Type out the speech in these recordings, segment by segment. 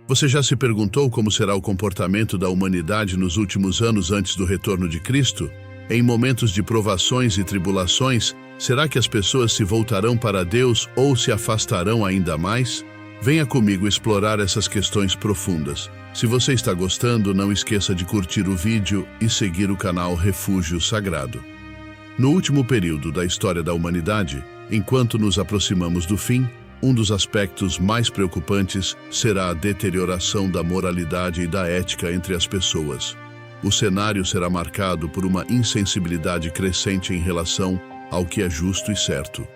Você já se perguntou como será o comportamento da humanidade nos últimos anos antes do retorno de Cristo? Em momentos de provações e tribulações, será que as pessoas se voltarão para Deus ou se afastarão ainda mais? Venha comigo explorar essas questões profundas. Se você está gostando, não esqueça de curtir o vídeo e seguir o canal Refúgio Sagrado. No último período da história da humanidade, enquanto nos aproximamos do fim, um dos aspectos mais preocupantes será a deterioração da moralidade e da ética entre as pessoas. O cenário será marcado por uma insensibilidade crescente em relação ao que é justo e certo.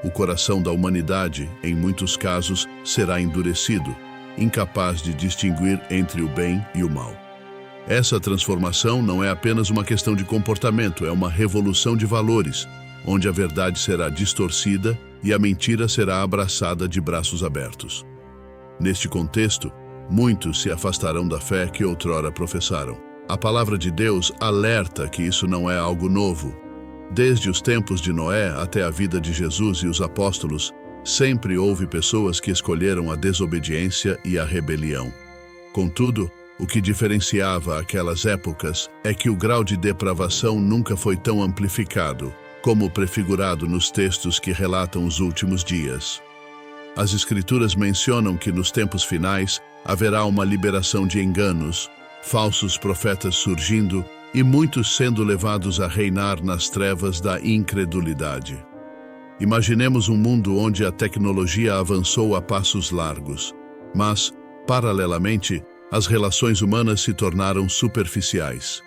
O coração da humanidade, em muitos casos, será endurecido, incapaz de distinguir entre o bem e o mal. Essa transformação não é apenas uma questão de comportamento, é uma revolução de valores, onde a verdade será distorcida e a mentira será abraçada de braços abertos. Neste contexto, muitos se afastarão da fé que outrora professaram. A palavra de Deus alerta que isso não é algo novo. Desde os tempos de Noé até a vida de Jesus e os apóstolos, sempre houve pessoas que escolheram a desobediência e a rebelião. Contudo, o que diferenciava aquelas épocas é que o grau de depravação nunca foi tão amplificado, como prefigurado nos textos que relatam os últimos dias. As Escrituras mencionam que nos tempos finais haverá uma liberação de enganos, falsos profetas surgindo e muitos sendo levados a reinar nas trevas da incredulidade. Imaginemos um mundo onde a tecnologia avançou a passos largos, mas, paralelamente, as relações humanas se tornaram superficiais.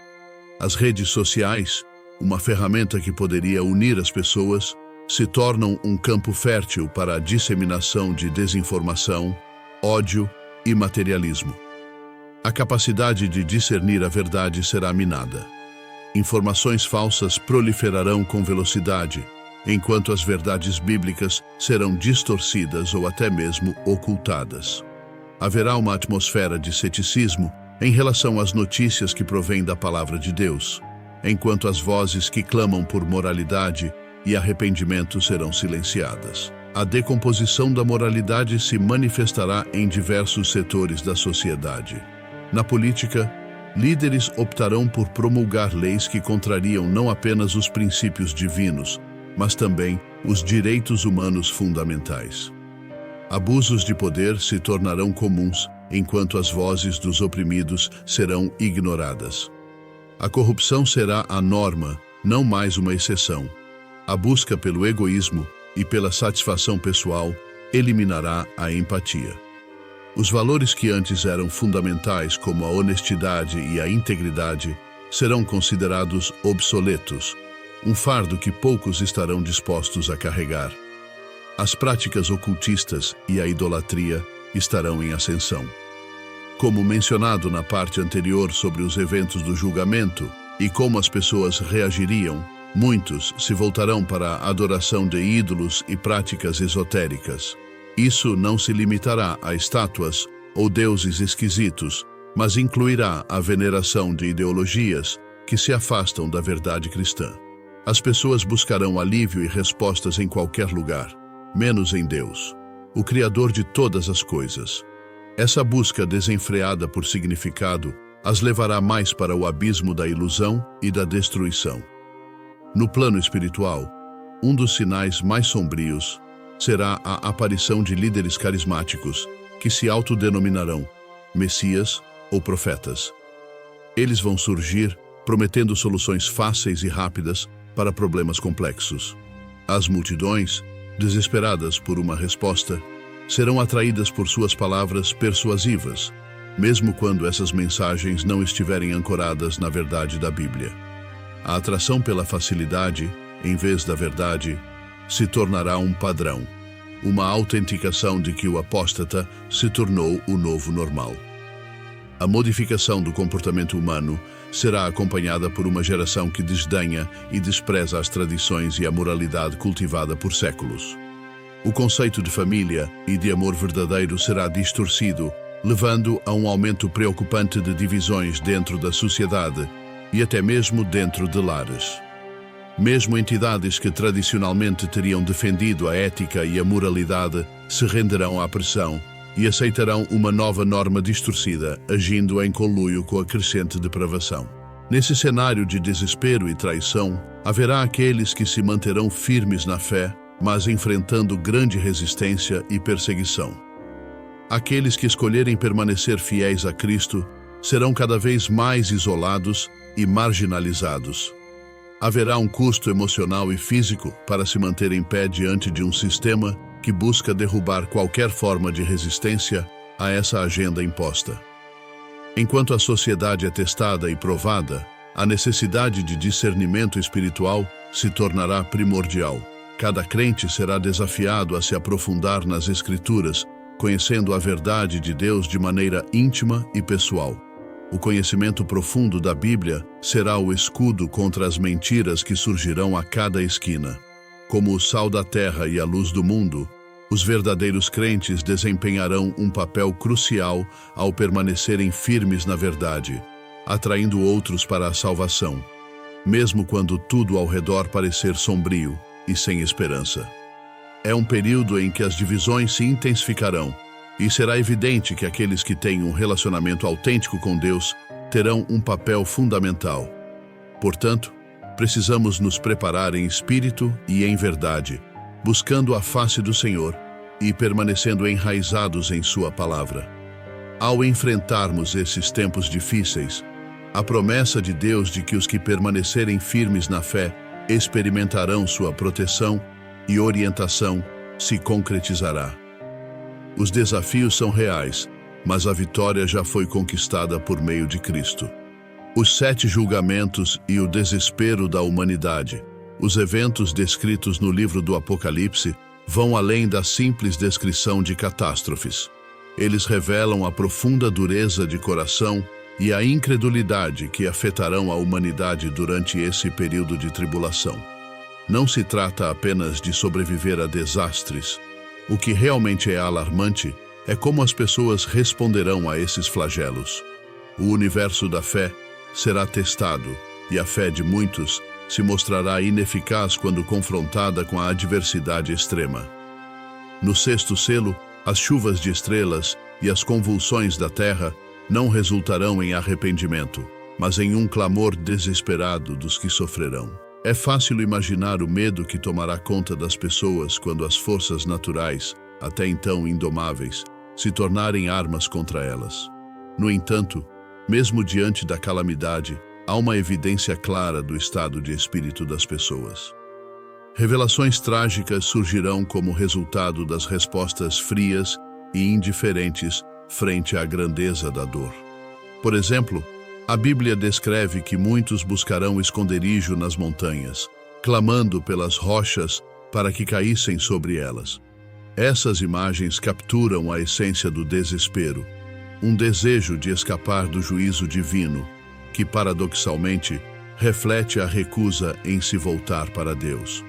As redes sociais, uma ferramenta que poderia unir as pessoas, se tornam um campo fértil para a disseminação de desinformação, ódio e materialismo. A capacidade de discernir a verdade será minada. Informações falsas proliferarão com velocidade, enquanto as verdades bíblicas serão distorcidas ou até mesmo ocultadas. Haverá uma atmosfera de ceticismo em relação às notícias que provêm da palavra de Deus, enquanto as vozes que clamam por moralidade e arrependimento serão silenciadas. A decomposição da moralidade se manifestará em diversos setores da sociedade. Na política, líderes optarão por promulgar leis que contrariam não apenas os princípios divinos, mas também os direitos humanos fundamentais. Abusos de poder se tornarão comuns, enquanto as vozes dos oprimidos serão ignoradas. A corrupção será a norma, não mais uma exceção. A busca pelo egoísmo e pela satisfação pessoal eliminará a empatia. Os valores que antes eram fundamentais, como a honestidade e a integridade, serão considerados obsoletos, um fardo que poucos estarão dispostos a carregar. As práticas ocultistas e a idolatria estarão em ascensão. Como mencionado na parte anterior sobre os eventos do julgamento e como as pessoas reagiriam, muitos se voltarão para a adoração de ídolos e práticas esotéricas. Isso não se limitará a estátuas ou deuses esquisitos, mas incluirá a veneração de ideologias que se afastam da verdade cristã. As pessoas buscarão alívio e respostas em qualquer lugar, menos em Deus, o Criador de todas as coisas. Essa busca desenfreada por significado as levará mais para o abismo da ilusão e da destruição. No plano espiritual, um dos sinais mais sombrios será a aparição de líderes carismáticos que se autodenominarão Messias ou profetas. Eles vão surgir prometendo soluções fáceis e rápidas para problemas complexos. As multidões, desesperadas por uma resposta, serão atraídas por suas palavras persuasivas, mesmo quando essas mensagens não estiverem ancoradas na verdade da Bíblia. A atração pela facilidade, em vez da verdade, se tornará um padrão, uma autenticação de que o apóstata se tornou o novo normal. A modificação do comportamento humano será acompanhada por uma geração que desdenha e despreza as tradições e a moralidade cultivada por séculos. O conceito de família e de amor verdadeiro será distorcido, levando a um aumento preocupante de divisões dentro da sociedade e até mesmo dentro de lares. Mesmo entidades que tradicionalmente teriam defendido a ética e a moralidade se renderão à pressão e aceitarão uma nova norma distorcida, agindo em conluio com a crescente depravação. Nesse cenário de desespero e traição, haverá aqueles que se manterão firmes na fé, mas enfrentando grande resistência e perseguição. Aqueles que escolherem permanecer fiéis a Cristo serão cada vez mais isolados e marginalizados. Haverá um custo emocional e físico para se manter em pé diante de um sistema que busca derrubar qualquer forma de resistência a essa agenda imposta. Enquanto a sociedade é testada e provada, a necessidade de discernimento espiritual se tornará primordial. Cada crente será desafiado a se aprofundar nas Escrituras, conhecendo a verdade de Deus de maneira íntima e pessoal. O conhecimento profundo da Bíblia será o escudo contra as mentiras que surgirão a cada esquina. Como o sal da terra e a luz do mundo, os verdadeiros crentes desempenharão um papel crucial ao permanecerem firmes na verdade, atraindo outros para a salvação, mesmo quando tudo ao redor parecer sombrio e sem esperança. É um período em que as divisões se intensificarão, e será evidente que aqueles que têm um relacionamento autêntico com Deus terão um papel fundamental. Portanto, precisamos nos preparar em espírito e em verdade, buscando a face do Senhor e permanecendo enraizados em Sua palavra. Ao enfrentarmos esses tempos difíceis, a promessa de Deus de que os que permanecerem firmes na fé experimentarão Sua proteção e orientação se concretizará. Os desafios são reais, mas a vitória já foi conquistada por meio de Cristo. Os 7 julgamentos e o desespero da humanidade, os eventos descritos no livro do Apocalipse, vão além da simples descrição de catástrofes. Eles revelam a profunda dureza de coração e a incredulidade que afetarão a humanidade durante esse período de tribulação. Não se trata apenas de sobreviver a desastres. O que realmente é alarmante é como as pessoas responderão a esses flagelos. O universo da fé será testado, e a fé de muitos se mostrará ineficaz quando confrontada com a adversidade extrema. No 6º selo, as chuvas de estrelas e as convulsões da terra não resultarão em arrependimento, mas em um clamor desesperado dos que sofrerão. É fácil imaginar o medo que tomará conta das pessoas quando as forças naturais, até então indomáveis, se tornarem armas contra elas. No entanto, mesmo diante da calamidade, há uma evidência clara do estado de espírito das pessoas. Revelações trágicas surgirão como resultado das respostas frias e indiferentes frente à grandeza da dor. Por exemplo, a Bíblia descreve que muitos buscarão esconderijo nas montanhas, clamando pelas rochas para que caíssem sobre elas. Essas imagens capturam a essência do desespero, um desejo de escapar do juízo divino, que paradoxalmente reflete a recusa em se voltar para Deus.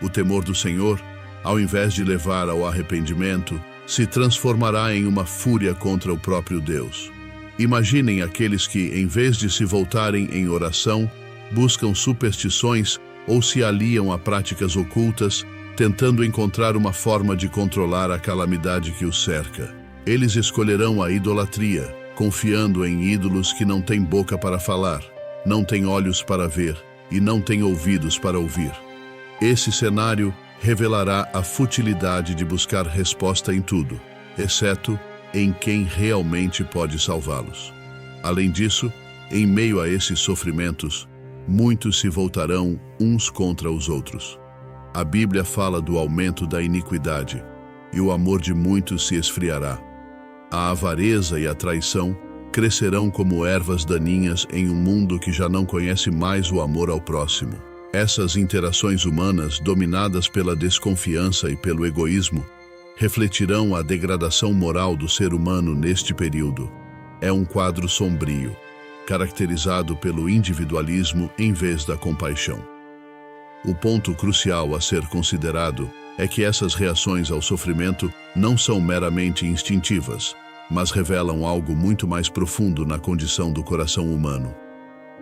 O temor do Senhor, ao invés de levar ao arrependimento, se transformará em uma fúria contra o próprio Deus. Imaginem aqueles que, em vez de se voltarem em oração, buscam superstições ou se aliam a práticas ocultas, tentando encontrar uma forma de controlar a calamidade que os cerca. Eles escolherão a idolatria, confiando em ídolos que não têm boca para falar, não têm olhos para ver e não têm ouvidos para ouvir. Esse cenário revelará a futilidade de buscar resposta em tudo, exceto em quem realmente pode salvá-los. Além disso, em meio a esses sofrimentos, muitos se voltarão uns contra os outros. A Bíblia fala do aumento da iniquidade, e o amor de muitos se esfriará. A avareza e a traição crescerão como ervas daninhas em um mundo que já não conhece mais o amor ao próximo. Essas interações humanas, dominadas pela desconfiança e pelo egoísmo, refletirão a degradação moral do ser humano neste período. É um quadro sombrio, caracterizado pelo individualismo em vez da compaixão. O ponto crucial a ser considerado é que essas reações ao sofrimento não são meramente instintivas, mas revelam algo muito mais profundo na condição do coração humano.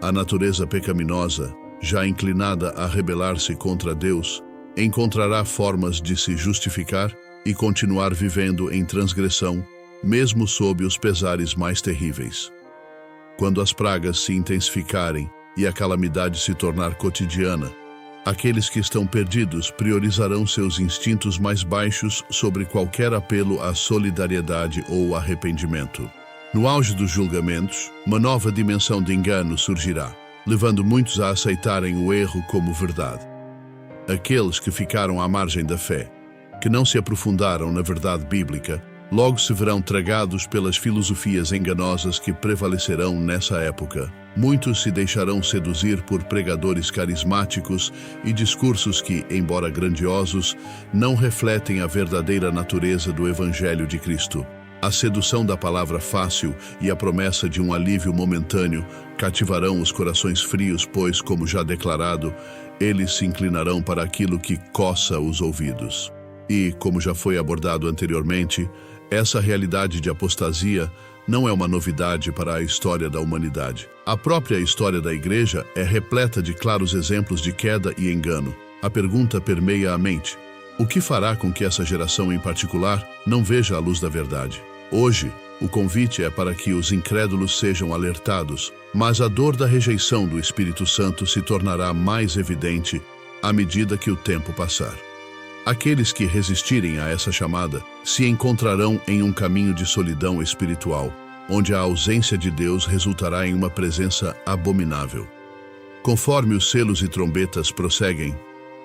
A natureza pecaminosa, já inclinada a rebelar-se contra Deus, encontrará formas de se justificar e continuar vivendo em transgressão, mesmo sob os pesares mais terríveis. Quando as pragas se intensificarem e a calamidade se tornar cotidiana, aqueles que estão perdidos priorizarão seus instintos mais baixos sobre qualquer apelo à solidariedade ou arrependimento. No auge dos julgamentos, uma nova dimensão de engano surgirá, levando muitos a aceitarem o erro como verdade. Aqueles que ficaram à margem da fé, que não se aprofundaram na verdade bíblica, logo se verão tragados pelas filosofias enganosas que prevalecerão nessa época. Muitos se deixarão seduzir por pregadores carismáticos e discursos que, embora grandiosos, não refletem a verdadeira natureza do Evangelho de Cristo. A sedução da palavra fácil e a promessa de um alívio momentâneo cativarão os corações frios, pois, como já declarado, eles se inclinarão para aquilo que coça os ouvidos. E, como já foi abordado anteriormente, essa realidade de apostasia não é uma novidade para a história da humanidade. A própria história da Igreja é repleta de claros exemplos de queda e engano. A pergunta permeia a mente: o que fará com que essa geração em particular não veja a luz da verdade? Hoje, o convite é para que os incrédulos sejam alertados, mas a dor da rejeição do Espírito Santo se tornará mais evidente à medida que o tempo passar. Aqueles que resistirem a essa chamada se encontrarão em um caminho de solidão espiritual, onde a ausência de Deus resultará em uma presença abominável. Conforme os selos e trombetas prosseguem,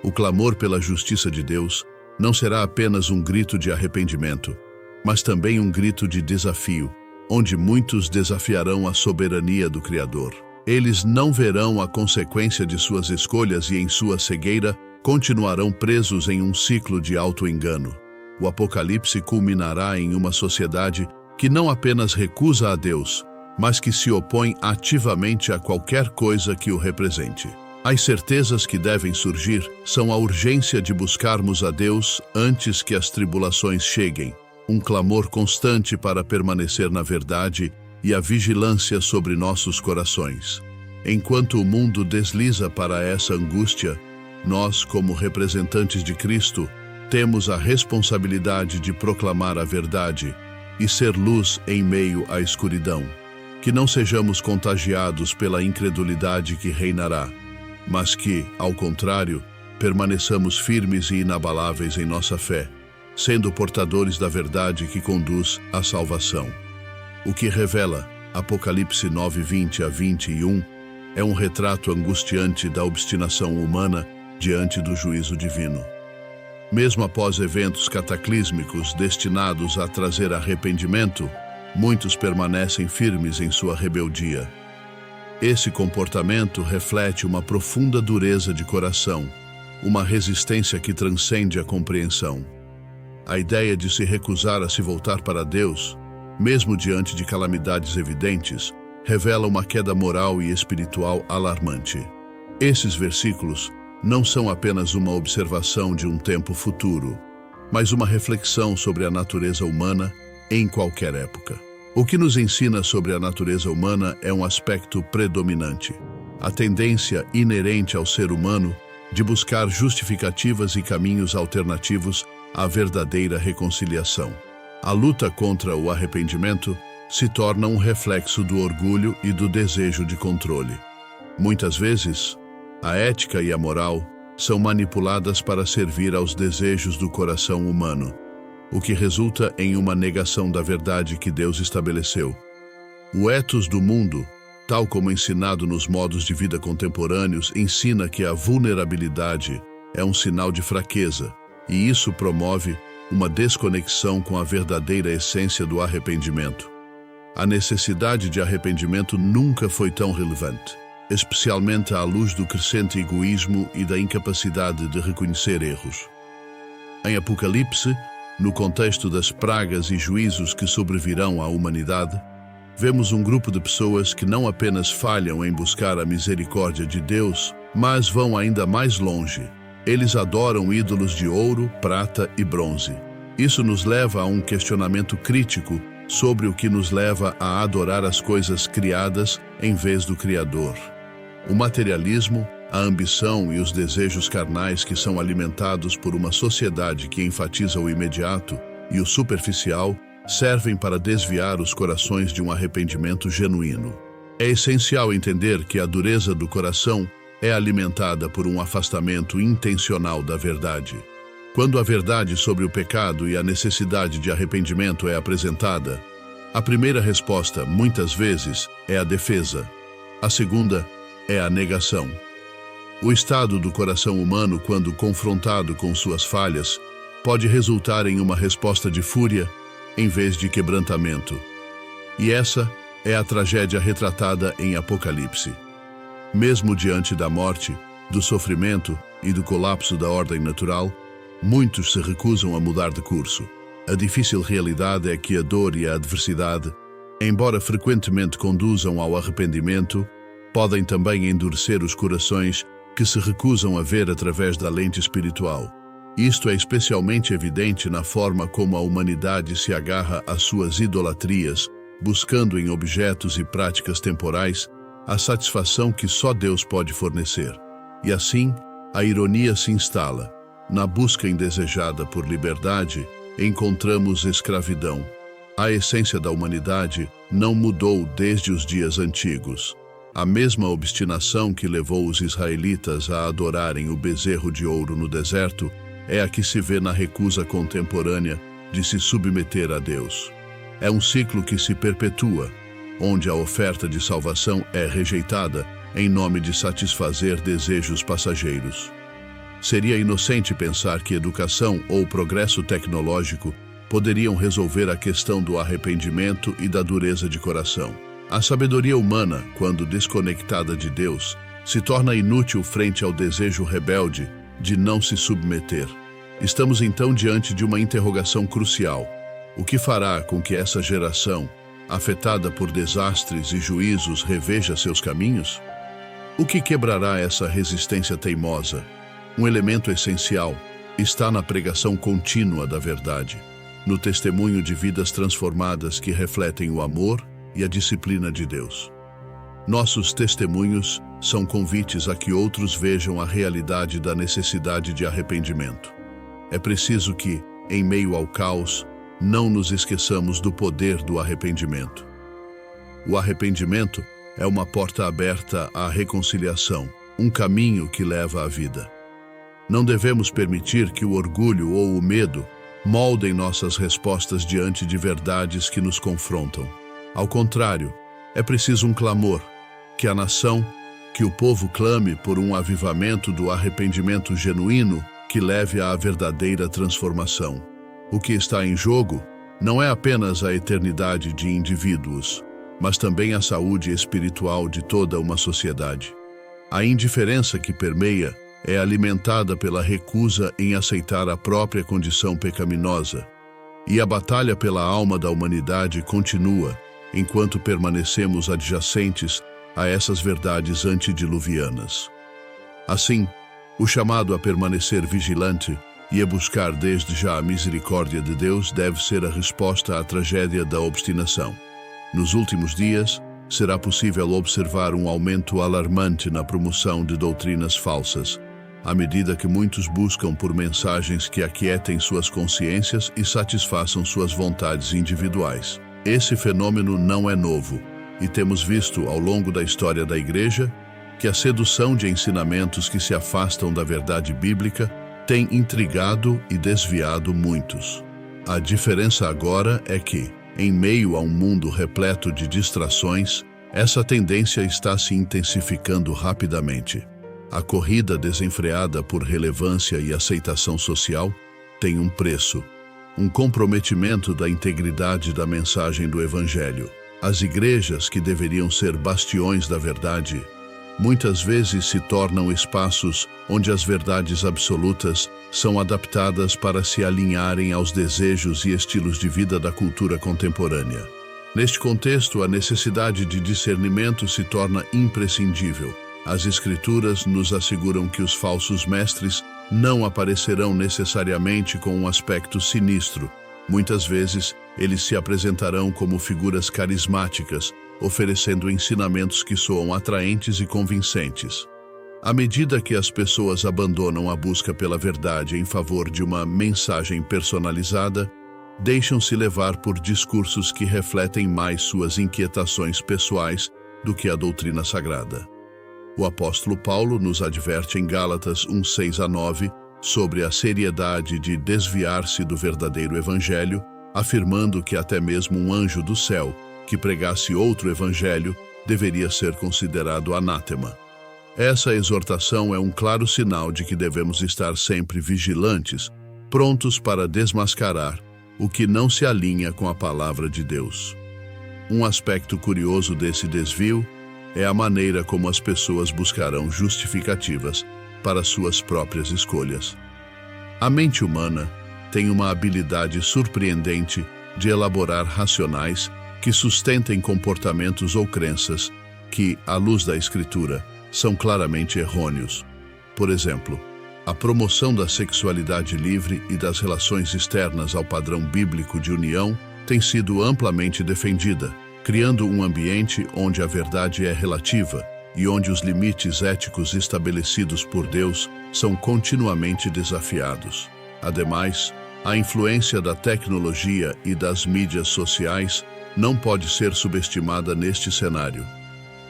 o clamor pela justiça de Deus não será apenas um grito de arrependimento, mas também um grito de desafio, onde muitos desafiarão a soberania do Criador. Eles não verão a consequência de suas escolhas e, em sua cegueira, continuarão presos em um ciclo de auto-engano. O Apocalipse culminará em uma sociedade que não apenas recusa a Deus, mas que se opõe ativamente a qualquer coisa que o represente. As certezas que devem surgir são a urgência de buscarmos a Deus antes que as tribulações cheguem, um clamor constante para permanecer na verdade e a vigilância sobre nossos corações. Enquanto o mundo desliza para essa angústia, nós, como representantes de Cristo, temos a responsabilidade de proclamar a verdade e ser luz em meio à escuridão. Que não sejamos contagiados pela incredulidade que reinará, mas que, ao contrário, permaneçamos firmes e inabaláveis em nossa fé, sendo portadores da verdade que conduz à salvação. O que revela Apocalipse 9:20 a 21 é um retrato angustiante da obstinação humana diante do juízo divino. Mesmo após eventos cataclísmicos destinados a trazer arrependimento, muitos permanecem firmes em sua rebeldia. Esse comportamento reflete uma profunda dureza de coração, uma resistência que transcende a compreensão. A ideia de se recusar a se voltar para Deus, mesmo diante de calamidades evidentes, revela uma queda moral e espiritual alarmante. Esses versículos não são apenas uma observação de um tempo futuro, mas uma reflexão sobre a natureza humana em qualquer época. O que nos ensina sobre a natureza humana é um aspecto predominante: a tendência inerente ao ser humano de buscar justificativas e caminhos alternativos à verdadeira reconciliação. A luta contra o arrependimento se torna um reflexo do orgulho e do desejo de controle. Muitas vezes, a ética e a moral são manipuladas para servir aos desejos do coração humano, o que resulta em uma negação da verdade que Deus estabeleceu. O ethos do mundo, tal como ensinado nos modos de vida contemporâneos, ensina que a vulnerabilidade é um sinal de fraqueza, e isso promove uma desconexão com a verdadeira essência do arrependimento. A necessidade de arrependimento nunca foi tão relevante, especialmente à luz do crescente egoísmo e da incapacidade de reconhecer erros. Em Apocalipse, no contexto das pragas e juízos que sobrevirão à humanidade, vemos um grupo de pessoas que não apenas falham em buscar a misericórdia de Deus, mas vão ainda mais longe. Eles adoram ídolos de ouro, prata e bronze. Isso nos leva a um questionamento crítico sobre o que nos leva a adorar as coisas criadas em vez do Criador. O materialismo, a ambição e os desejos carnais que são alimentados por uma sociedade que enfatiza o imediato e o superficial servem para desviar os corações de um arrependimento genuíno. É essencial entender que a dureza do coração é alimentada por um afastamento intencional da verdade. Quando a verdade sobre o pecado e a necessidade de arrependimento é apresentada, a primeira resposta, muitas vezes, é a defesa. A segunda é a negação. O estado do coração humano, quando confrontado com suas falhas, pode resultar em uma resposta de fúria em vez de quebrantamento. E essa é a tragédia retratada em Apocalipse. Mesmo diante da morte, do sofrimento e do colapso da ordem natural, muitos se recusam a mudar de curso. A difícil realidade é que a dor e a adversidade, embora frequentemente conduzam ao arrependimento, podem também endurecer os corações que se recusam a ver através da lente espiritual. Isto é especialmente evidente na forma como a humanidade se agarra às suas idolatrias, buscando em objetos e práticas temporais a satisfação que só Deus pode fornecer. E assim, a ironia se instala. Na busca indesejada por liberdade, encontramos escravidão. A essência da humanidade não mudou desde os dias antigos. A mesma obstinação que levou os israelitas a adorarem o bezerro de ouro no deserto é a que se vê na recusa contemporânea de se submeter a Deus. É um ciclo que se perpetua, onde a oferta de salvação é rejeitada em nome de satisfazer desejos passageiros. Seria inocente pensar que educação ou progresso tecnológico poderiam resolver a questão do arrependimento e da dureza de coração. A sabedoria humana, quando desconectada de Deus, se torna inútil frente ao desejo rebelde de não se submeter. Estamos então diante de uma interrogação crucial. O que fará com que essa geração, afetada por desastres e juízos, reveja seus caminhos? O que quebrará essa resistência teimosa? Um elemento essencial está na pregação contínua da verdade, no testemunho de vidas transformadas que refletem o amor e a disciplina de Deus. Nossos testemunhos são convites a que outros vejam a realidade da necessidade de arrependimento. É preciso que, em meio ao caos, não nos esqueçamos do poder do arrependimento. O arrependimento é uma porta aberta à reconciliação, um caminho que leva à vida. Não devemos permitir que o orgulho ou o medo moldem nossas respostas diante de verdades que nos confrontam. Ao contrário, é preciso um clamor, que a nação, que o povo clame por um avivamento do arrependimento genuíno que leve à verdadeira transformação. O que está em jogo não é apenas a eternidade de indivíduos, mas também a saúde espiritual de toda uma sociedade. A indiferença que permeia é alimentada pela recusa em aceitar a própria condição pecaminosa, e a batalha pela alma da humanidade continua enquanto permanecemos adjacentes a essas verdades antediluvianas. Assim, o chamado a permanecer vigilante e a buscar desde já a misericórdia de Deus deve ser a resposta à tragédia da obstinação. Nos últimos dias, será possível observar um aumento alarmante na promoção de doutrinas falsas, à medida que muitos buscam por mensagens que aquietem suas consciências e satisfaçam suas vontades individuais. Esse fenômeno não é novo, e temos visto ao longo da história da Igreja que a sedução de ensinamentos que se afastam da verdade bíblica tem intrigado e desviado muitos. A diferença agora é que, em meio a um mundo repleto de distrações, essa tendência está se intensificando rapidamente. A corrida desenfreada por relevância e aceitação social tem um preço, um comprometimento da integridade da mensagem do Evangelho. As igrejas, que deveriam ser bastiões da verdade, muitas vezes se tornam espaços onde as verdades absolutas são adaptadas para se alinharem aos desejos e estilos de vida da cultura contemporânea. Neste contexto, a necessidade de discernimento se torna imprescindível. As Escrituras nos asseguram que os falsos mestres não aparecerão necessariamente com um aspecto sinistro. Muitas vezes, eles se apresentarão como figuras carismáticas, oferecendo ensinamentos que soam atraentes e convincentes. À medida que as pessoas abandonam a busca pela verdade em favor de uma mensagem personalizada, deixam-se levar por discursos que refletem mais suas inquietações pessoais do que a doutrina sagrada. O apóstolo Paulo nos adverte em Gálatas 1:6-9 sobre a seriedade de desviar-se do verdadeiro evangelho, afirmando que até mesmo um anjo do céu que pregasse outro evangelho deveria ser considerado anátema. Essa exortação é um claro sinal de que devemos estar sempre vigilantes, prontos para desmascarar o que não se alinha com a palavra de Deus. Um aspecto curioso desse desvio é a maneira como as pessoas buscarão justificativas para suas próprias escolhas. A mente humana tem uma habilidade surpreendente de elaborar racionais que sustentem comportamentos ou crenças que, à luz da Escritura, são claramente errôneos. Por exemplo, a promoção da sexualidade livre e das relações externas ao padrão bíblico de união tem sido amplamente defendida, criando um ambiente onde a verdade é relativa e onde os limites éticos estabelecidos por Deus são continuamente desafiados. Ademais, a influência da tecnologia e das mídias sociais não pode ser subestimada neste cenário.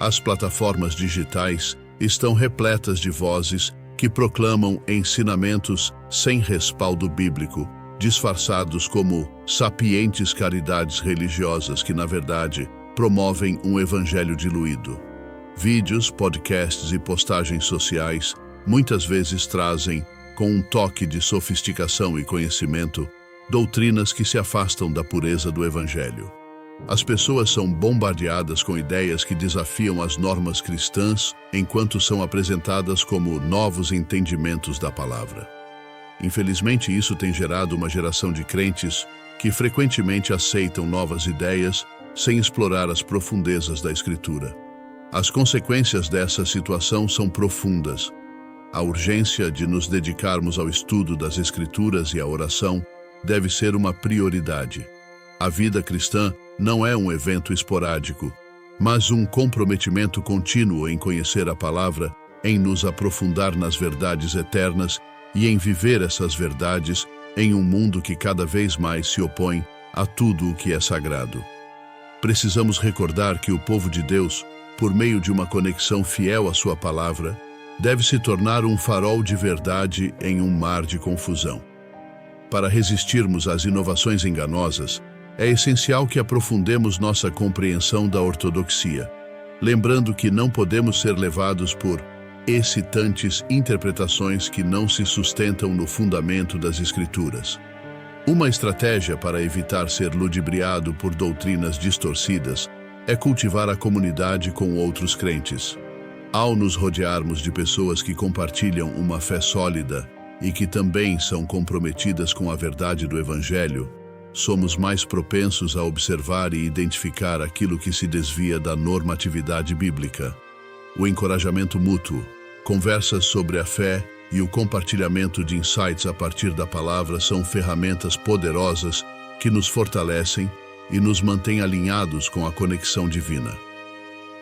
As plataformas digitais estão repletas de vozes que proclamam ensinamentos sem respaldo bíblico, disfarçados como sapientes caridades religiosas que, na verdade, promovem um evangelho diluído. Vídeos, podcasts e postagens sociais muitas vezes trazem, com um toque de sofisticação e conhecimento, doutrinas que se afastam da pureza do evangelho. As pessoas são bombardeadas com ideias que desafiam as normas cristãs enquanto são apresentadas como novos entendimentos da palavra. Infelizmente, isso tem gerado uma geração de crentes que frequentemente aceitam novas ideias sem explorar as profundezas da Escritura. As consequências dessa situação são profundas. A urgência de nos dedicarmos ao estudo das Escrituras e à oração deve ser uma prioridade. A vida cristã não é um evento esporádico, mas um comprometimento contínuo em conhecer a palavra, em nos aprofundar nas verdades eternas e em viver essas verdades em um mundo que cada vez mais se opõe a tudo o que é sagrado. Precisamos recordar que o povo de Deus, por meio de uma conexão fiel à sua palavra, deve se tornar um farol de verdade em um mar de confusão. Para resistirmos às inovações enganosas, é essencial que aprofundemos nossa compreensão da ortodoxia, lembrando que não podemos ser levados por excitantes interpretações que não se sustentam no fundamento das Escrituras. Uma estratégia para evitar ser ludibriado por doutrinas distorcidas é cultivar a comunidade com outros crentes. Ao nos rodearmos de pessoas que compartilham uma fé sólida e que também são comprometidas com a verdade do Evangelho, somos mais propensos a observar e identificar aquilo que se desvia da normatividade bíblica. O encorajamento mútuo, conversas sobre a fé e o compartilhamento de insights a partir da palavra são ferramentas poderosas que nos fortalecem e nos mantêm alinhados com a conexão divina.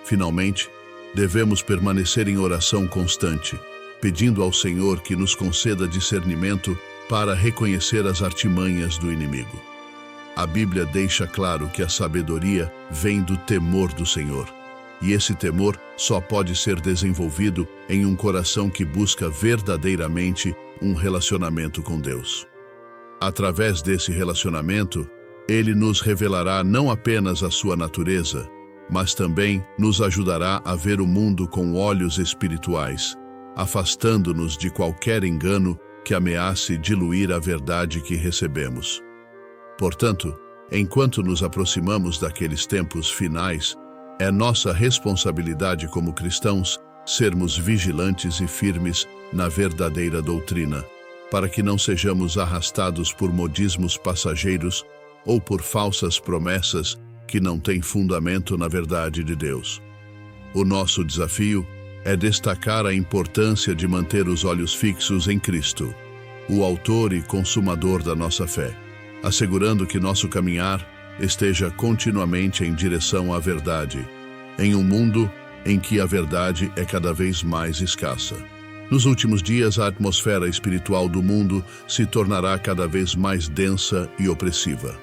Finalmente, devemos permanecer em oração constante, pedindo ao Senhor que nos conceda discernimento para reconhecer as artimanhas do inimigo. A Bíblia deixa claro que a sabedoria vem do temor do Senhor, e esse temor só pode ser desenvolvido em um coração que busca verdadeiramente um relacionamento com Deus. Através desse relacionamento, Ele nos revelará não apenas a sua natureza, mas também nos ajudará a ver o mundo com olhos espirituais, afastando-nos de qualquer engano que ameace diluir a verdade que recebemos. Portanto, enquanto nos aproximamos daqueles tempos finais, é nossa responsabilidade como cristãos sermos vigilantes e firmes na verdadeira doutrina, para que não sejamos arrastados por modismos passageiros ou por falsas promessas que não têm fundamento na verdade de Deus. O nosso desafio é destacar a importância de manter os olhos fixos em Cristo, o autor e consumador da nossa fé, assegurando que nosso caminhar esteja continuamente em direção à verdade, em um mundo em que a verdade é cada vez mais escassa. Nos últimos dias, a atmosfera espiritual do mundo se tornará cada vez mais densa e opressiva.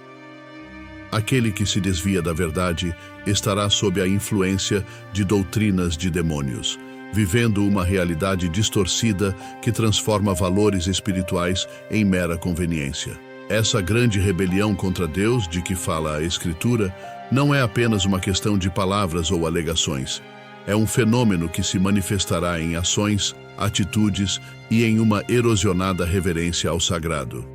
Aquele que se desvia da verdade estará sob a influência de doutrinas de demônios, vivendo uma realidade distorcida que transforma valores espirituais em mera conveniência. Essa grande rebelião contra Deus de que fala a Escritura não é apenas uma questão de palavras ou alegações. É um fenômeno que se manifestará em ações, atitudes e em uma erosionada reverência ao sagrado.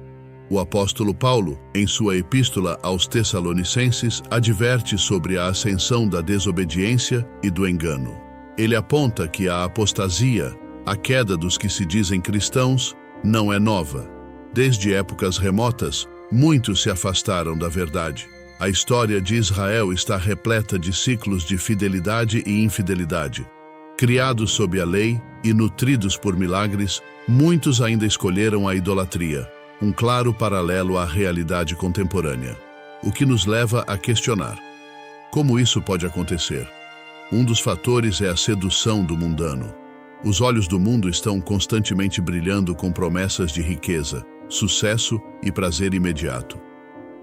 O apóstolo Paulo, em sua epístola aos Tessalonicenses, adverte sobre a ascensão da desobediência e do engano. Ele aponta que a apostasia, a queda dos que se dizem cristãos, não é nova. Desde épocas remotas, muitos se afastaram da verdade. A história de Israel está repleta de ciclos de fidelidade e infidelidade. Criados sob a lei e nutridos por milagres, muitos ainda escolheram a idolatria, um claro paralelo à realidade contemporânea. O que nos leva a questionar: como isso pode acontecer? Um dos fatores é a sedução do mundano. Os olhos do mundo estão constantemente brilhando com promessas de riqueza, sucesso e prazer imediato.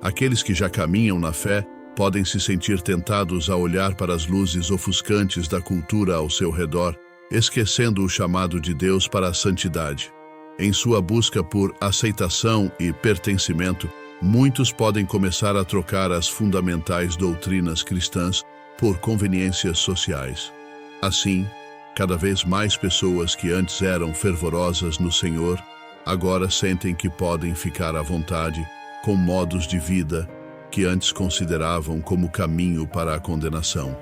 Aqueles que já caminham na fé podem se sentir tentados a olhar para as luzes ofuscantes da cultura ao seu redor, esquecendo o chamado de Deus para a santidade. Em sua busca por aceitação e pertencimento, muitos podem começar a trocar as fundamentais doutrinas cristãs por conveniências sociais. Assim, cada vez mais pessoas que antes eram fervorosas no Senhor, agora sentem que podem ficar à vontade com modos de vida que antes consideravam como caminho para a condenação.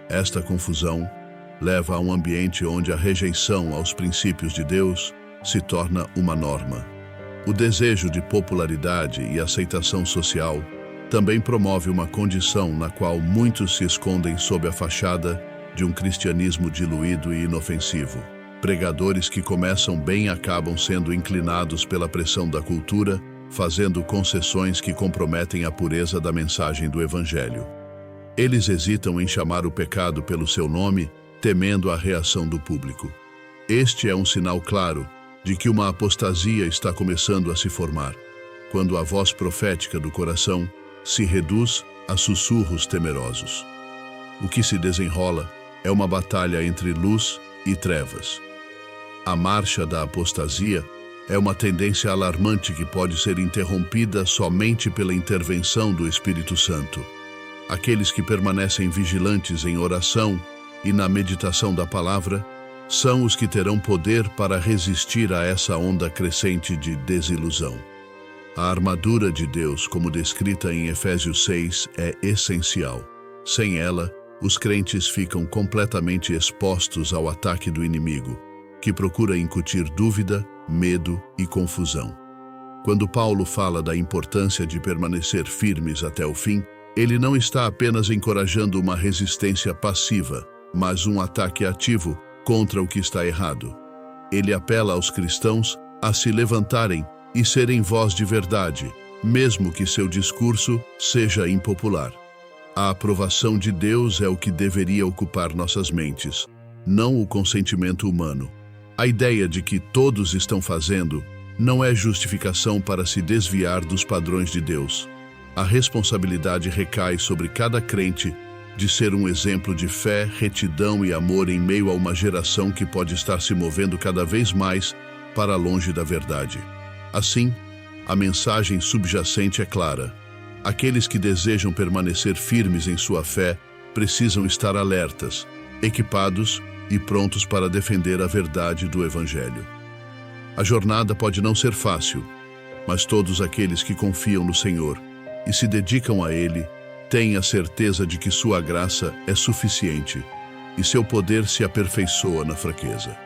Esta confusão leva a um ambiente onde a rejeição aos princípios de Deus se torna uma norma. O desejo de popularidade e aceitação social também promove uma condição na qual muitos se escondem sob a fachada de um cristianismo diluído e inofensivo. Pregadores que começam bem acabam sendo inclinados pela pressão da cultura, fazendo concessões que comprometem a pureza da mensagem do Evangelho. Eles hesitam em chamar o pecado pelo seu nome, temendo a reação do público. Este é um sinal claro de que uma apostasia está começando a se formar, quando a voz profética do coração se reduz a sussurros temerosos. O que se desenrola é uma batalha entre luz e trevas. A marcha da apostasia é uma tendência alarmante que pode ser interrompida somente pela intervenção do Espírito Santo. Aqueles que permanecem vigilantes em oração e na meditação da palavra são os que terão poder para resistir a essa onda crescente de desilusão. A armadura de Deus, como descrita em Efésios 6, é essencial. Sem ela, os crentes ficam completamente expostos ao ataque do inimigo, que procura incutir dúvida, medo e confusão. Quando Paulo fala da importância de permanecer firmes até o fim, ele não está apenas encorajando uma resistência passiva, mas um ataque ativo contra o que está errado. Ele apela aos cristãos a se levantarem e serem voz de verdade, mesmo que seu discurso seja impopular. A aprovação de Deus é o que deveria ocupar nossas mentes, não o consentimento humano. A ideia de que todos estão fazendo não é justificação para se desviar dos padrões de Deus. A responsabilidade recai sobre cada crente de ser um exemplo de fé, retidão e amor em meio a uma geração que pode estar se movendo cada vez mais para longe da verdade. Assim, a mensagem subjacente é clara. Aqueles que desejam permanecer firmes em sua fé precisam estar alertas, equipados e prontos para defender a verdade do Evangelho. A jornada pode não ser fácil, mas todos aqueles que confiam no Senhor e se dedicam a Ele têm a certeza de que sua graça é suficiente e seu poder se aperfeiçoa na fraqueza.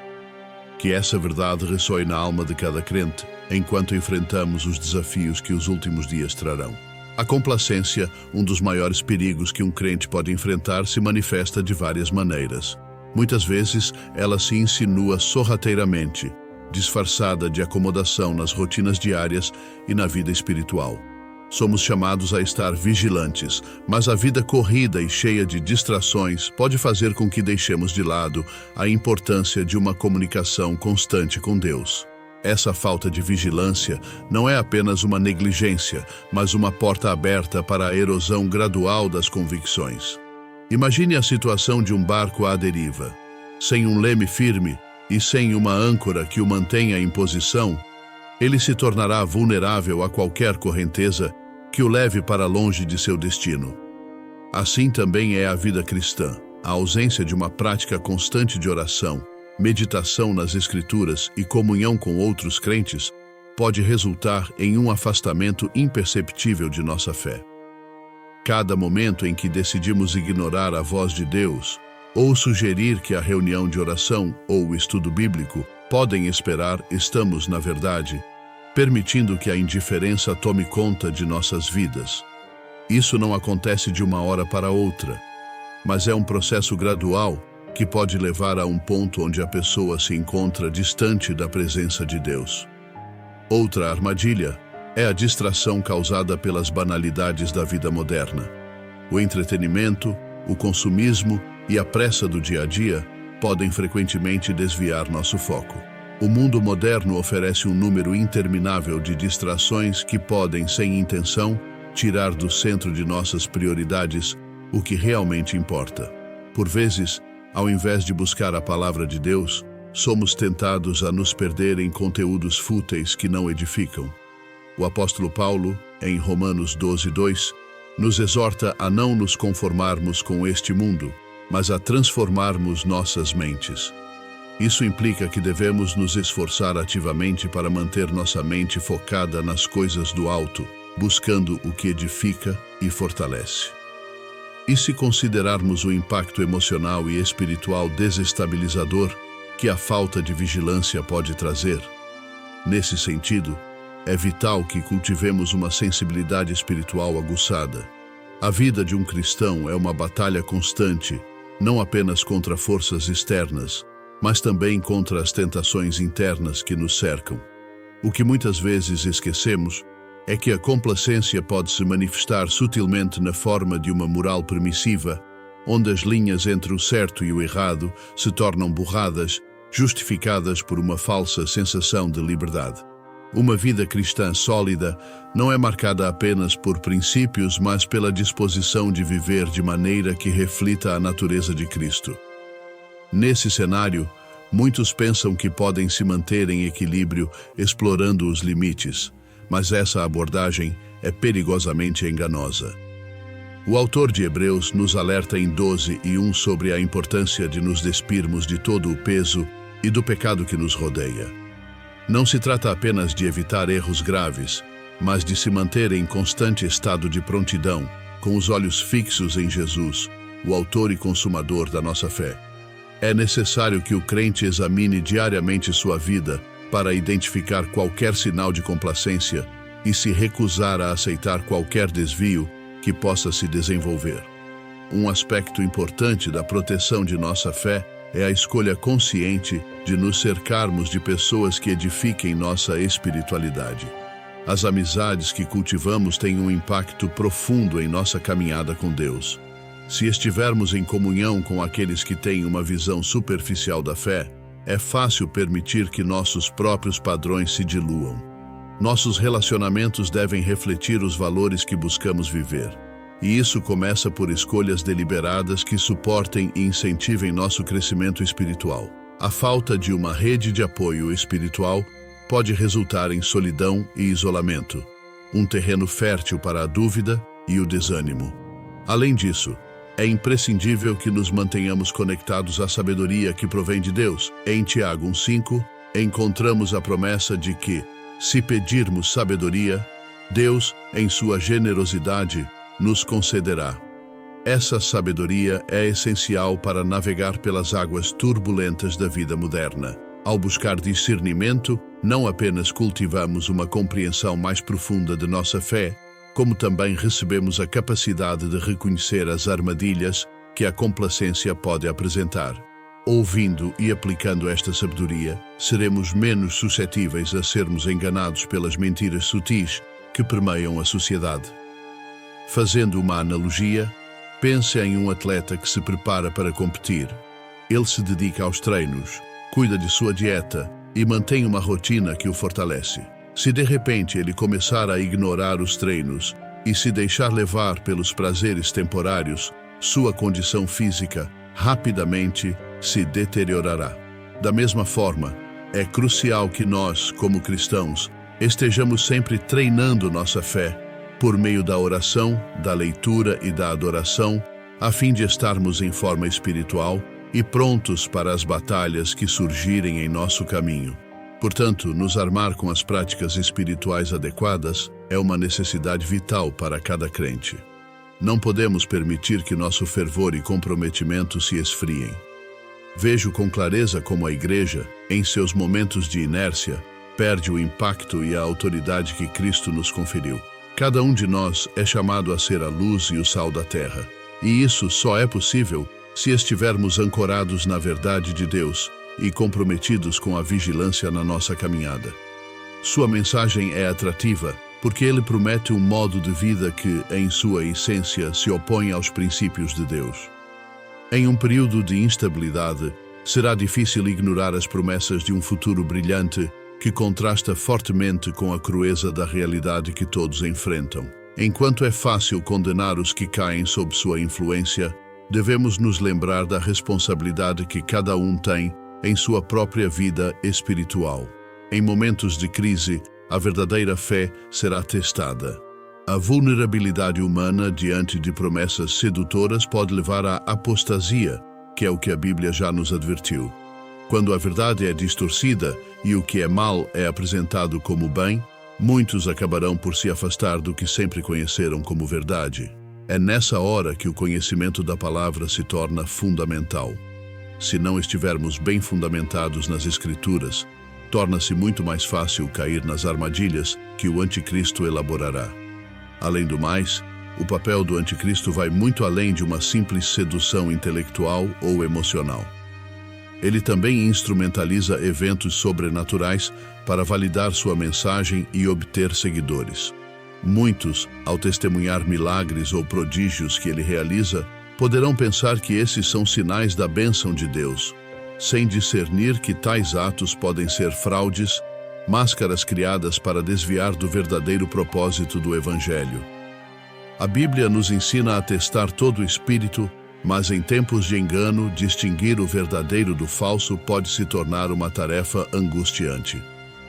Que essa verdade ressoe na alma de cada crente enquanto enfrentamos os desafios que os últimos dias trarão. A complacência, um dos maiores perigos que um crente pode enfrentar, se manifesta de várias maneiras. Muitas vezes, ela se insinua sorrateiramente, disfarçada de acomodação nas rotinas diárias e na vida espiritual. Somos chamados a estar vigilantes, mas a vida corrida e cheia de distrações pode fazer com que deixemos de lado a importância de uma comunicação constante com Deus. Essa falta de vigilância não é apenas uma negligência, mas uma porta aberta para a erosão gradual das convicções. Imagine a situação de um barco à deriva. Sem um leme firme e sem uma âncora que o mantenha em posição, ele se tornará vulnerável a qualquer correnteza que o leve para longe de seu destino. Assim também é a vida cristã. A ausência de uma prática constante de oração, meditação nas Escrituras e comunhão com outros crentes pode resultar em um afastamento imperceptível de nossa fé. Cada momento em que decidimos ignorar a voz de Deus ou sugerir que a reunião de oração ou o estudo bíblico podem esperar, estamos, na verdade, permitindo que a indiferença tome conta de nossas vidas. Isso não acontece de uma hora para outra, mas é um processo gradual que pode levar a um ponto onde a pessoa se encontra distante da presença de Deus. Outra armadilha é a distração causada pelas banalidades da vida moderna. O entretenimento, o consumismo e a pressa do dia a dia podem frequentemente desviar nosso foco. O mundo moderno oferece um número interminável de distrações que podem, sem intenção, tirar do centro de nossas prioridades o que realmente importa. Por vezes, ao invés de buscar a palavra de Deus, somos tentados a nos perder em conteúdos fúteis que não edificam. O apóstolo Paulo, em Romanos 12:2, nos exorta a não nos conformarmos com este mundo, mas a transformarmos nossas mentes. Isso implica que devemos nos esforçar ativamente para manter nossa mente focada nas coisas do alto, buscando o que edifica e fortalece. E se considerarmos o impacto emocional e espiritual desestabilizador que a falta de vigilância pode trazer? Nesse sentido, é vital que cultivemos uma sensibilidade espiritual aguçada. A vida de um cristão é uma batalha constante, não apenas contra forças externas, mas também contra as tentações internas que nos cercam. O que muitas vezes esquecemos é que a complacência pode se manifestar sutilmente na forma de uma moral permissiva, onde as linhas entre o certo e o errado se tornam borradas, justificadas por uma falsa sensação de liberdade. Uma vida cristã sólida não é marcada apenas por princípios, mas pela disposição de viver de maneira que reflita a natureza de Cristo. Nesse cenário, muitos pensam que podem se manter em equilíbrio explorando os limites, mas essa abordagem é perigosamente enganosa. O autor de Hebreus nos alerta em 12:1 sobre a importância de nos despirmos de todo o peso e do pecado que nos rodeia. Não se trata apenas de evitar erros graves, mas de se manter em constante estado de prontidão, com os olhos fixos em Jesus, o autor e consumador da nossa fé. É necessário que o crente examine diariamente sua vida para identificar qualquer sinal de complacência e se recusar a aceitar qualquer desvio que possa se desenvolver. Um aspecto importante da proteção de nossa fé é a escolha consciente de nos cercarmos de pessoas que edifiquem nossa espiritualidade. As amizades que cultivamos têm um impacto profundo em nossa caminhada com Deus. Se estivermos em comunhão com aqueles que têm uma visão superficial da fé, é fácil permitir que nossos próprios padrões se diluam. Nossos relacionamentos devem refletir os valores que buscamos viver. E isso começa por escolhas deliberadas que suportem e incentivem nosso crescimento espiritual. A falta de uma rede de apoio espiritual pode resultar em solidão e isolamento, um terreno fértil para a dúvida e o desânimo. Além disso, é imprescindível que nos mantenhamos conectados à sabedoria que provém de Deus. Em Tiago 1:5, encontramos a promessa de que, se pedirmos sabedoria, Deus, em sua generosidade, nos concederá. Essa sabedoria é essencial para navegar pelas águas turbulentas da vida moderna. Ao buscar discernimento, não apenas cultivamos uma compreensão mais profunda de nossa fé, como também recebemos a capacidade de reconhecer as armadilhas que a complacência pode apresentar. Ouvindo e aplicando esta sabedoria, seremos menos suscetíveis a sermos enganados pelas mentiras sutis que permeiam a sociedade. Fazendo uma analogia, pense em um atleta que se prepara para competir. Ele se dedica aos treinos, cuida de sua dieta e mantém uma rotina que o fortalece. Se de repente ele começar a ignorar os treinos e se deixar levar pelos prazeres temporários, sua condição física rapidamente se deteriorará. Da mesma forma, é crucial que nós, como cristãos, estejamos sempre treinando nossa fé por meio da oração, da leitura e da adoração, a fim de estarmos em forma espiritual e prontos para as batalhas que surgirem em nosso caminho. Portanto, nos armar com as práticas espirituais adequadas é uma necessidade vital para cada crente. Não podemos permitir que nosso fervor e comprometimento se esfriem. Vejo com clareza como a Igreja, em seus momentos de inércia, perde o impacto e a autoridade que Cristo nos conferiu. Cada um de nós é chamado a ser a luz e o sal da terra, e isso só é possível se estivermos ancorados na verdade de Deus e comprometidos com a vigilância na nossa caminhada. Sua mensagem é atrativa porque ele promete um modo de vida que, em sua essência, se opõe aos princípios de Deus. Em um período de instabilidade, será difícil ignorar as promessas de um futuro brilhante que contrasta fortemente com a crueza da realidade que todos enfrentam. Enquanto é fácil condenar os que caem sob sua influência, devemos nos lembrar da responsabilidade que cada um tem em sua própria vida espiritual. Em momentos de crise, a verdadeira fé será testada. A vulnerabilidade humana diante de promessas sedutoras pode levar à apostasia, que é o que a Bíblia já nos advertiu. Quando a verdade é distorcida e o que é mal é apresentado como bem, muitos acabarão por se afastar do que sempre conheceram como verdade. É nessa hora que o conhecimento da palavra se torna fundamental. Se não estivermos bem fundamentados nas Escrituras, torna-se muito mais fácil cair nas armadilhas que o anticristo elaborará. Além do mais, o papel do anticristo vai muito além de uma simples sedução intelectual ou emocional. Ele também instrumentaliza eventos sobrenaturais para validar sua mensagem e obter seguidores. Muitos, ao testemunhar milagres ou prodígios que ele realiza, poderão pensar que esses são sinais da bênção de Deus, sem discernir que tais atos podem ser fraudes, máscaras criadas para desviar do verdadeiro propósito do Evangelho. A Bíblia nos ensina a testar todo o espírito, mas em tempos de engano, distinguir o verdadeiro do falso pode se tornar uma tarefa angustiante.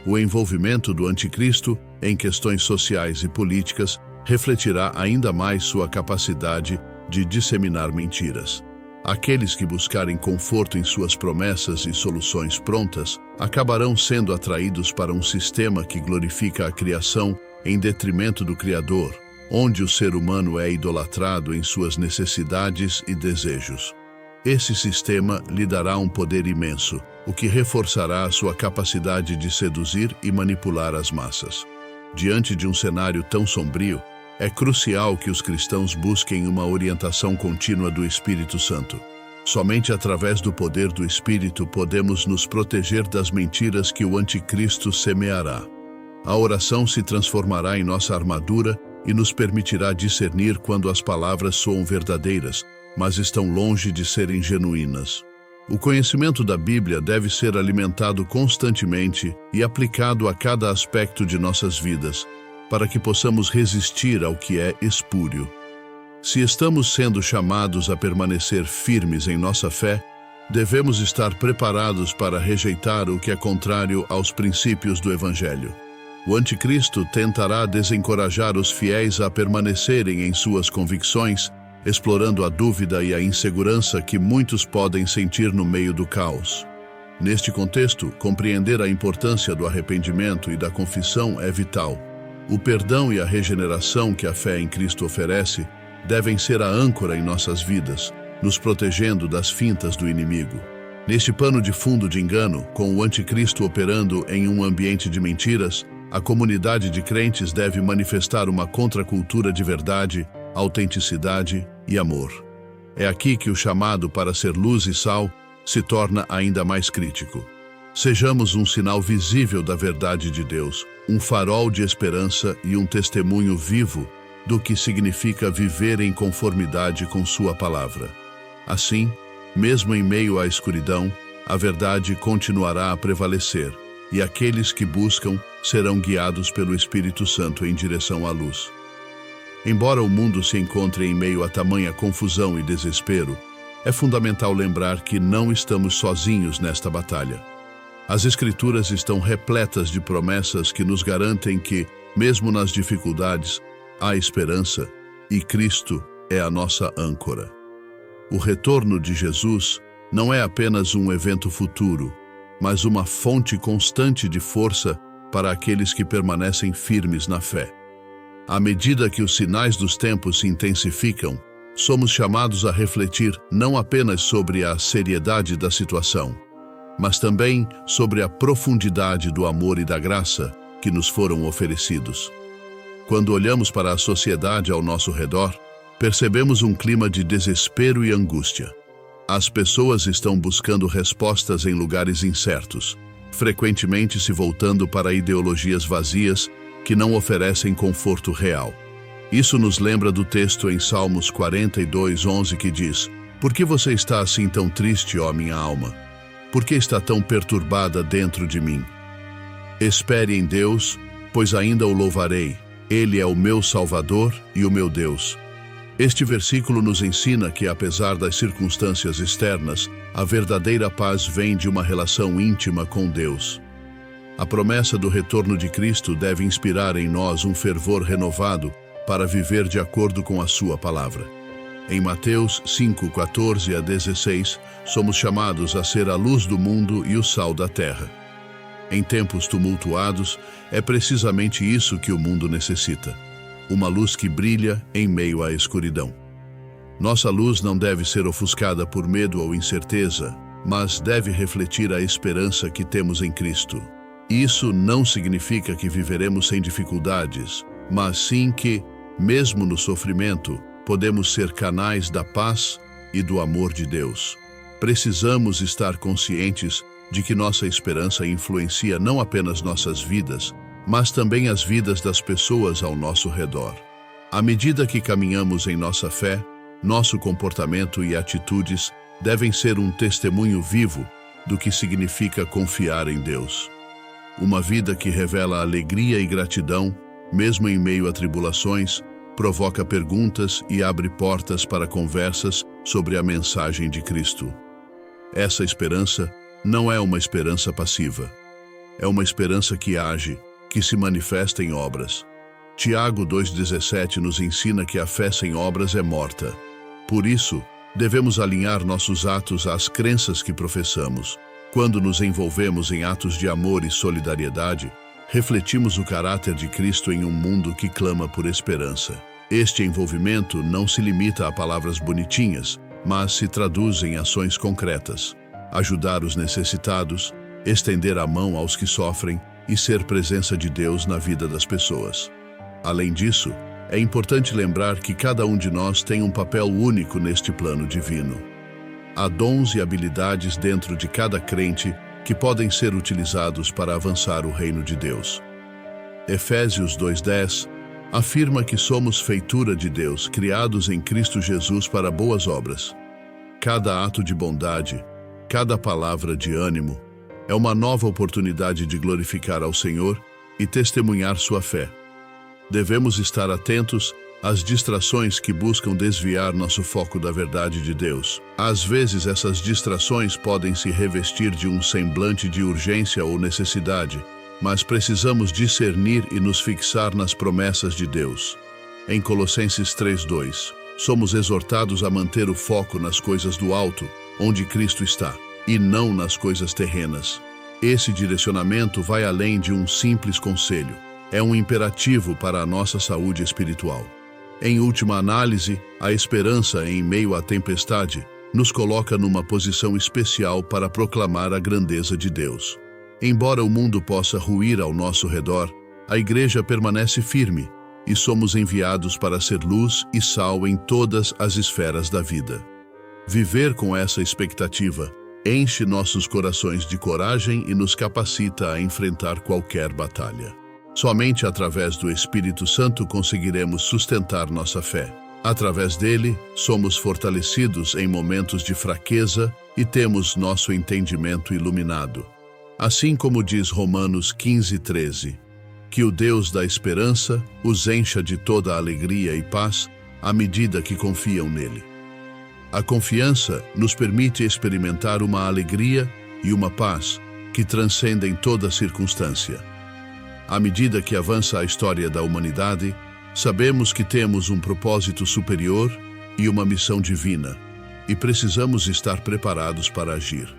O envolvimento do anticristo em questões sociais e políticas refletirá ainda mais sua capacidade de disseminar mentiras. Aqueles que buscarem conforto em suas promessas e soluções prontas acabarão sendo atraídos para um sistema que glorifica a criação em detrimento do Criador, onde o ser humano é idolatrado em suas necessidades e desejos. Esse sistema lhe dará um poder imenso, o que reforçará a sua capacidade de seduzir e manipular as massas. Diante de um cenário tão sombrio, é crucial que os cristãos busquem uma orientação contínua do Espírito Santo. Somente através do poder do Espírito podemos nos proteger das mentiras que o anticristo semeará. A oração se transformará em nossa armadura e nos permitirá discernir quando as palavras soam verdadeiras, mas estão longe de serem genuínas. O conhecimento da Bíblia deve ser alimentado constantemente e aplicado a cada aspecto de nossas vidas, para que possamos resistir ao que é espúrio. Se estamos sendo chamados a permanecer firmes em nossa fé, devemos estar preparados para rejeitar o que é contrário aos princípios do Evangelho. O anticristo tentará desencorajar os fiéis a permanecerem em suas convicções, explorando a dúvida e a insegurança que muitos podem sentir no meio do caos. Neste contexto, compreender a importância do arrependimento e da confissão é vital. O perdão e a regeneração que a fé em Cristo oferece devem ser a âncora em nossas vidas, nos protegendo das fintas do inimigo. Neste pano de fundo de engano, com o anticristo operando em um ambiente de mentiras, a comunidade de crentes deve manifestar uma contracultura de verdade, autenticidade e amor. É aqui que o chamado para ser luz e sal se torna ainda mais crítico. Sejamos um sinal visível da verdade de Deus, um farol de esperança e um testemunho vivo do que significa viver em conformidade com sua palavra. Assim, mesmo em meio à escuridão, a verdade continuará a prevalecer, e aqueles que buscam serão guiados pelo Espírito Santo em direção à luz. Embora o mundo se encontre em meio a tamanha confusão e desespero, é fundamental lembrar que não estamos sozinhos nesta batalha. As Escrituras estão repletas de promessas que nos garantem que, mesmo nas dificuldades, há esperança, e Cristo é a nossa âncora. O retorno de Jesus não é apenas um evento futuro, mas uma fonte constante de força para aqueles que permanecem firmes na fé. À medida que os sinais dos tempos se intensificam, somos chamados a refletir não apenas sobre a seriedade da situação, mas também sobre a profundidade do amor e da graça que nos foram oferecidos. Quando olhamos para a sociedade ao nosso redor, percebemos um clima de desespero e angústia. As pessoas estão buscando respostas em lugares incertos, frequentemente se voltando para ideologias vazias que não oferecem conforto real. Isso nos lembra do texto em Salmos 42:11 que diz: "Por que você está assim tão triste, ó minha alma? Por que está tão perturbada dentro de mim? Espere em Deus, pois ainda o louvarei. Ele é o meu Salvador e o meu Deus." Este versículo nos ensina que, apesar das circunstâncias externas, a verdadeira paz vem de uma relação íntima com Deus. A promessa do retorno de Cristo deve inspirar em nós um fervor renovado para viver de acordo com a sua palavra. Em Mateus 5:14-16, somos chamados a ser a luz do mundo e o sal da terra. Em tempos tumultuados, é precisamente isso que o mundo necessita: uma luz que brilha em meio à escuridão. Nossa luz não deve ser ofuscada por medo ou incerteza, mas deve refletir a esperança que temos em Cristo. Isso não significa que viveremos sem dificuldades, mas sim que, mesmo no sofrimento, podemos ser canais da paz e do amor de Deus. Precisamos estar conscientes de que nossa esperança influencia não apenas nossas vidas, mas também as vidas das pessoas ao nosso redor. À medida que caminhamos em nossa fé, nosso comportamento e atitudes devem ser um testemunho vivo do que significa confiar em Deus. Uma vida que revela alegria e gratidão, mesmo em meio a tribulações, provoca perguntas e abre portas para conversas sobre a mensagem de Cristo. Essa esperança não é uma esperança passiva. É uma esperança que age, que se manifesta em obras. Tiago 2,17 nos ensina que a fé sem obras é morta. Por isso, devemos alinhar nossos atos às crenças que professamos. Quando nos envolvemos em atos de amor e solidariedade, refletimos o caráter de Cristo em um mundo que clama por esperança. Este envolvimento não se limita a palavras bonitinhas, mas se traduz em ações concretas. Ajudar os necessitados, estender a mão aos que sofrem e ser presença de Deus na vida das pessoas. Além disso, é importante lembrar que cada um de nós tem um papel único neste plano divino. Há dons e habilidades dentro de cada crente que podem ser utilizados para avançar o reino de Deus. Efésios 2:10 afirma que somos feitura de Deus, criados em Cristo Jesus para boas obras. Cada ato de bondade, cada palavra de ânimo, é uma nova oportunidade de glorificar ao Senhor e testemunhar sua fé. Devemos estar atentos às distrações que buscam desviar nosso foco da verdade de Deus. Às vezes, essas distrações podem se revestir de um semblante de urgência ou necessidade, mas precisamos discernir e nos fixar nas promessas de Deus. Em Colossenses 3:2, somos exortados a manter o foco nas coisas do alto, onde Cristo está, e não nas coisas terrenas. Esse direcionamento vai além de um simples conselho. É um imperativo para a nossa saúde espiritual. Em última análise, a esperança em meio à tempestade nos coloca numa posição especial para proclamar a grandeza de Deus. Embora o mundo possa ruir ao nosso redor, a Igreja permanece firme e somos enviados para ser luz e sal em todas as esferas da vida. Viver com essa expectativa enche nossos corações de coragem e nos capacita a enfrentar qualquer batalha. Somente através do Espírito Santo conseguiremos sustentar nossa fé. Através dele, somos fortalecidos em momentos de fraqueza e temos nosso entendimento iluminado. Assim como diz Romanos 15:13, que o Deus da esperança os encha de toda alegria e paz à medida que confiam nele. A confiança nos permite experimentar uma alegria e uma paz que transcendem toda circunstância. À medida que avança a história da humanidade, sabemos que temos um propósito superior e uma missão divina, e precisamos estar preparados para agir.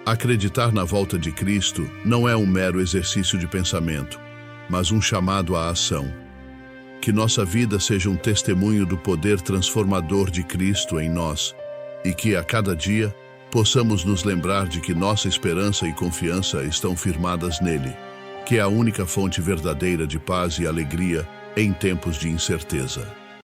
Acreditar na volta de Cristo não é um mero exercício de pensamento, mas um chamado à ação. Que nossa vida seja um testemunho do poder transformador de Cristo em nós, e que a cada dia possamos nos lembrar de que nossa esperança e confiança estão firmadas nele, que é a única fonte verdadeira de paz e alegria em tempos de incerteza.